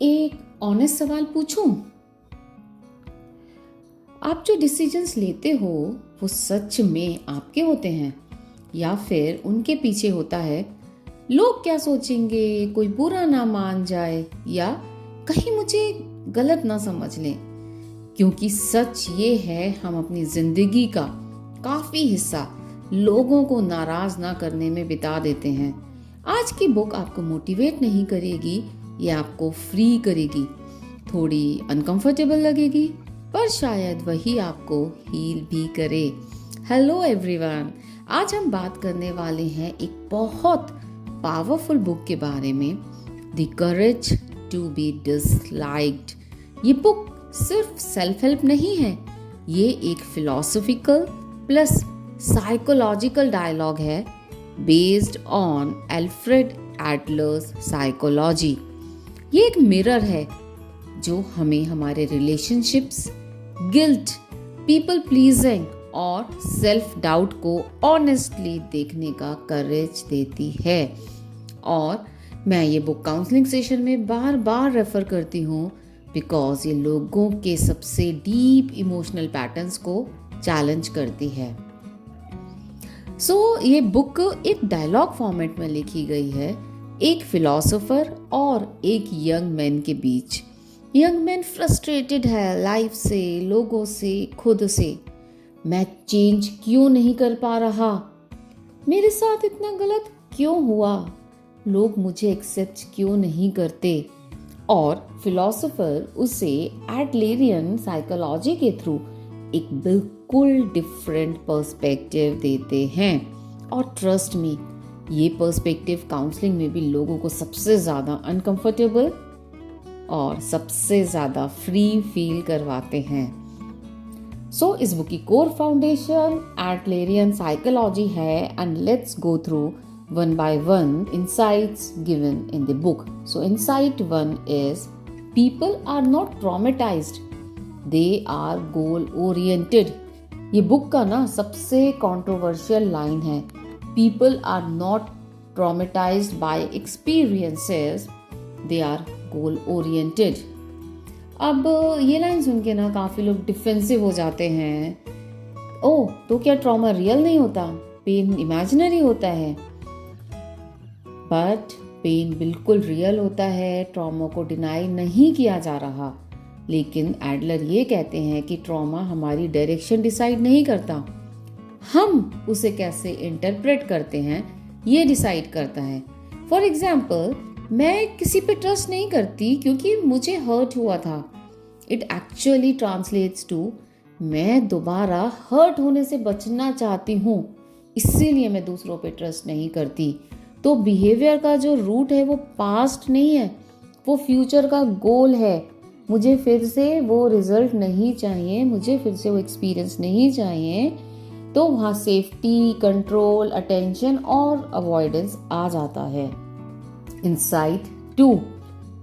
एक ऑनेस्ट सवाल पूछूं? आप जो डिसीजंस लेते हो वो सच में आपके होते हैं या फिर उनके पीछे होता है लोग क्या सोचेंगे, कोई बुरा ना मान जाए या कहीं मुझे गलत ना समझ लें? क्योंकि सच ये है, हम अपनी जिंदगी का काफी हिस्सा लोगों को नाराज ना करने में बिता देते हैं। आज की बुक आपको मोटिवेट नहीं करेगी, ये आपको फ्री करेगी। थोड़ी अनकंफर्टेबल लगेगी पर शायद वही आपको हील भी करे। हेलो एवरीवन, आज हम बात करने वाले हैं एक बहुत पावरफुल बुक के बारे में, the courage to be disliked. ये बुक सिर्फ सेल्फ हेल्प नहीं है, ये एक फिलोसॉफिकल प्लस साइकोलॉजिकल डायलॉग है based on Alfred Adler's psychology. ये एक मिरर है जो हमें हमारे रिलेशनशिप्स, गिल्ट, पीपल प्लीजिंग और सेल्फ डाउट को ऑनेस्टली देखने का करेज देती है। और मैं ये बुक काउंसलिंग सेशन में बार बार रेफर करती हूँ बिकॉज ये लोगों के सबसे डीप इमोशनल पैटर्न्स को चैलेंज करती है। ये बुक एक डायलॉग फॉर्मेट में लिखी गई है, एक फिलोसोफर और एक यंग मैन के बीच। यंग मैन फ्रस्ट्रेटेड है लाइफ से, लोगों से, खुद से। मैं चेंज क्यों नहीं कर पा रहा? मेरे साथ इतना गलत क्यों हुआ? लोग मुझे एक्सेप्ट क्यों नहीं करते? और फिलोसोफर उसे एडलरियन साइकोलॉजी के थ्रू एक बिल्कुल डिफरेंट पर्सपेक्टिव देते हैं। और ट्रस्ट मी, ये पर्सपेक्टिव काउंसलिंग में भी लोगों को सबसे ज़्यादा अनकंफर्टेबल और सबसे ज़्यादा फ्री फील करवाते हैं। इस बुक की कोर फाउंडेशन एडलरियन साइकोलॉजी है and let's go through one by one insights given in the book. Insight 1 is people are not traumatized, they are goal oriented. ये बुक का ना सबसे कंट्रोवर्शियल लाइन है, people are not traumatized by experiences, they are goal oriented. अब ये line सुन के ना काफी लोग डिफेंसिव हो जाते हैं। ओह, तो क्या ट्रॉमा रियल नहीं होता? पेन इमेजिनरी होता है? बट पेन बिल्कुल रियल होता है, ट्रॉमा को डिनाई नहीं किया जा रहा। लेकिन एडलर ये कहते हैं कि ट्रॉमा हमारी डायरेक्शन डिसाइड नहीं करता, हम उसे कैसे इंटरप्रेट करते हैं ये डिसाइड करता है। फॉर एग्जाम्पल, मैं किसी पे ट्रस्ट नहीं करती क्योंकि मुझे हर्ट हुआ था। इट एक्चुअली ट्रांसलेट्स टू मैं दोबारा हर्ट होने से बचना चाहती हूँ, इसीलिए मैं दूसरों पे ट्रस्ट नहीं करती। तो बिहेवियर का जो रूट है वो पास्ट नहीं है, वो फ्यूचर का गोल है। मुझे फिर से वो रिजल्ट नहीं चाहिए, मुझे फिर से वो एक्सपीरियंस नहीं चाहिए। तो वहाँ सेफ्टी, कंट्रोल, अटेंशन और अवॉइडेंस आ जाता है। Insight 2,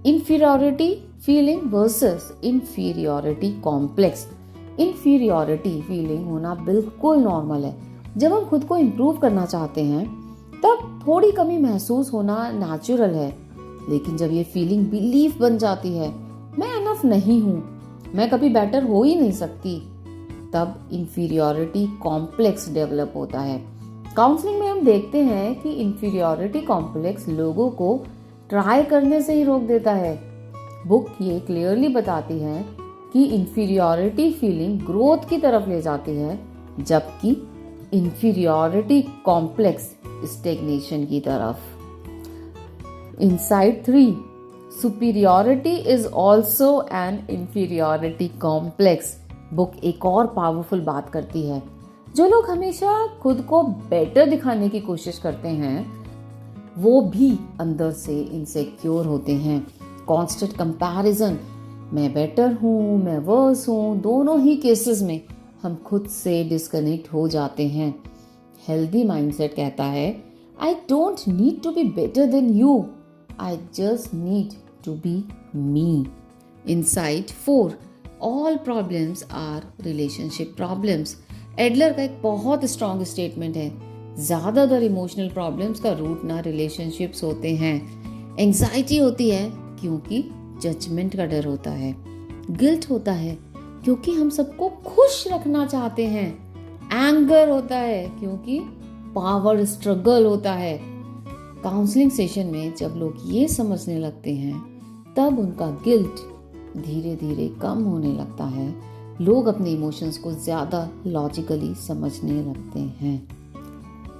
inferiority feeling versus inferiority complex. Inferiority feeling होना बिल्कुल नॉर्मल है। जब हम खुद को इम्प्रूव करना चाहते हैं तब थोड़ी कमी महसूस होना नेचुरल है। लेकिन जब ये फीलिंग बिलीफ बन जाती है, मैं एनफ नहीं हूँ, मैं कभी बेटर हो ही नहीं सकती, तब इंफीरियरिटी कॉम्प्लेक्स डेवलप होता है। काउंसलिंग में हम देखते हैं कि इंफीरियरिटी कॉम्प्लेक्स लोगों को ट्राई करने से ही रोक देता है। बुक ये क्लियरली बताती है कि इंफीरियरिटी फीलिंग ग्रोथ की तरफ ले जाती है, जबकि इंफीरियरिटी कॉम्प्लेक्स स्टेग्नेशन की तरफ। Insight 3, superiority is also an inferiority complex. Book एक और पावरफुल बात करती है, जो लोग हमेशा खुद को बेटर दिखाने की कोशिश करते हैं वो भी अंदर से इनसिक्योर होते हैं। कॉन्स्टेंट कंपैरिजन, मैं बेटर हूँ, मैं वर्स हूँ, दोनों ही केसेस में हम खुद से डिस्कनेक्ट हो जाते हैं। हेल्दी माइंडसेट कहता है, I don't need to be better than you, I just need to be me. Insight 4, all problems are relationship problems. Adler का एक बहुत स्ट्रॉन्ग स्टेटमेंट है, ज़्यादातर इमोशनल प्रॉब्लम्स का रूट ना रिलेशनशिप्स होते हैं। एंग्जाइटी होती है क्योंकि जजमेंट का डर होता है, गिल्ट होता है क्योंकि हम सबको खुश रखना चाहते हैं, एंगर होता है क्योंकि पावर स्ट्रगल होता है। काउंसलिंग सेशन में जब लोग ये समझने लगते हैं तब उनका गिल्ट धीरे धीरे कम होने लगता है। लोग अपने इमोशंस को ज़्यादा लॉजिकली समझने लगते हैं।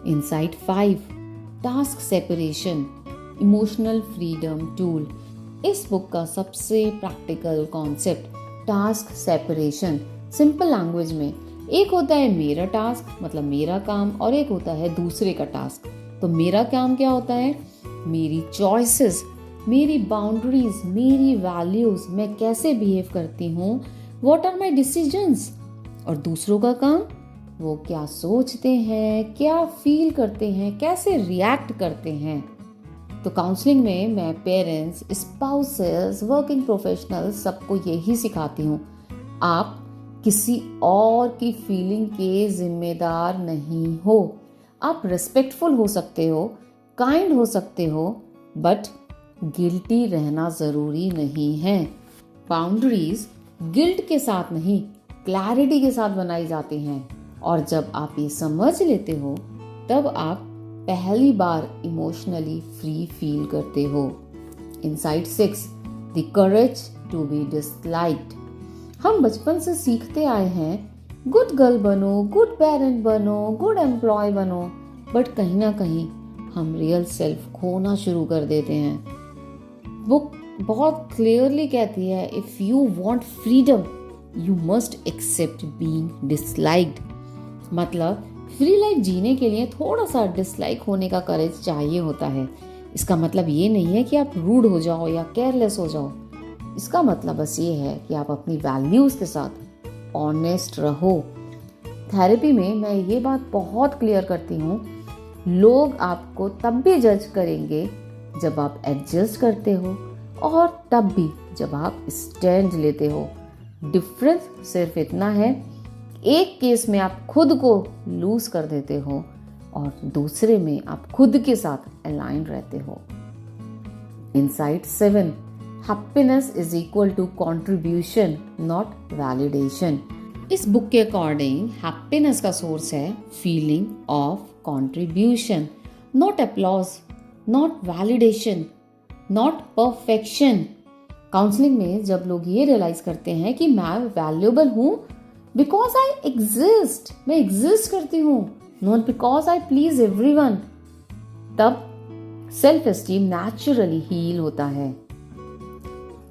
Insight 5, task separation, emotional freedom tool. इस बुक का सबसे practical concept task separation. Simple language में, एक होता है मेरा टास्क मतलब मेरा काम, और एक होता है दूसरे का टास्क। तो मेरा काम क्या होता है? मेरी चॉइसेस, मेरी बाउंड्रीज, मेरी वैल्यूज, मैं कैसे बिहेव करती हूँ, व्हाट आर माई डिसीजंस। और दूसरों का काम, वो क्या सोचते हैं, क्या फील करते हैं, कैसे रिएक्ट करते हैं। तो काउंसलिंग में मैं पेरेंट्स, स्पाउसेस, वर्किंग प्रोफेशनल्स सबको यही सिखाती हूँ, आप किसी और की फीलिंग के जिम्मेदार नहीं हो। आप रिस्पेक्टफुल हो सकते हो, काइंड हो सकते हो, बट गिल्टी रहना ज़रूरी नहीं है। बाउंड्रीज गिल्ट के साथ नहीं, क्लैरिटी के साथ बनाई जाती हैं। और जब आप ये समझ लेते हो तब आप पहली बार इमोशनली फ्री फील करते हो। Insight 6, the courage to be disliked. हम बचपन से सीखते आए हैं गुड गर्ल बनो, गुड पेरेंट बनो, गुड एम्प्लॉय बनो, बट कहीं ना कहीं हम रियल सेल्फ खोना शुरू कर देते हैं। बुक बहुत क्लियरली कहती है, if you want freedom you must accept being disliked. मतलब फ्री लाइफ जीने के लिए थोड़ा सा डिसलाइक होने का करेज चाहिए होता है। इसका मतलब ये नहीं है कि आप रूड हो जाओ या केयरलेस हो जाओ। इसका मतलब बस ये है कि आप अपनी वैल्यूज़ के साथ ऑनेस्ट रहो। थेरेपी में मैं ये बात बहुत क्लियर करती हूँ, लोग आपको तब भी जज करेंगे जब आप एडजस्ट करते हो और तब भी जब आप स्टैंड लेते हो। डिफरेंस सिर्फ इतना है, एक केस में आप खुद को लूज कर देते हो और दूसरे में आप खुद के साथ अलाइन रहते हो। Insight 7, happiness is equal to contribution not validation. इस बुक के अकॉर्डिंग हैप्पीनेस का सोर्स है feeling of contribution, not applause, not validation, not perfection. Counselling में जब लोग ये रियलाइज करते हैं कि मैं वैल्यूएबल हूँ बिकॉज आई एग्जिस्ट, मैं एग्जिस्ट करती हूँ, not because I please everyone, तब सेल्फ एस्टीम नेचुरली हील होता है।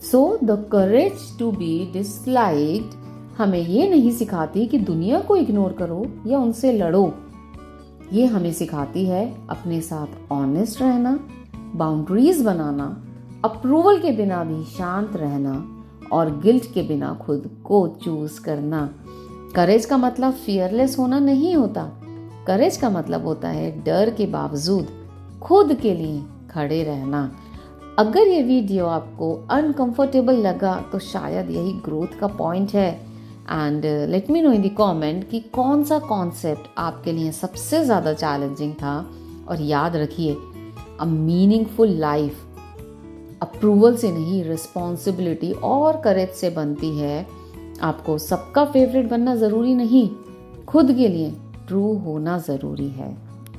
So the courage to be disliked हमें ये नहीं सिखाती कि दुनिया को इग्नोर करो या उनसे लड़ो। ये हमें सिखाती है अपने साथ ऑनेस्ट रहना, बाउंड्रीज बनाना, अप्रूवल के बिना भी शांत रहना और गिल्ट के बिना खुद को चूज करना। करेज का मतलब फियरलेस होना नहीं होता। करेज का मतलब होता है डर के बावजूद खुद के लिए खड़े रहना। अगर ये वीडियो आपको अनकंफर्टेबल लगा तो शायद यही ग्रोथ का पॉइंट है। And let me know in the comment कि कौन सा कॉन्सेप्ट आपके लिए सबसे ज़्यादा चैलेंजिंग था। और याद रखिए, अ मीनिंगफुल लाइफ अप्रूवल से नहीं, रिस्पॉन्सिबिलिटी और करेज से बनती है। आपको सबका फेवरेट बनना ज़रूरी नहीं, खुद के लिए ट्रू होना ज़रूरी है।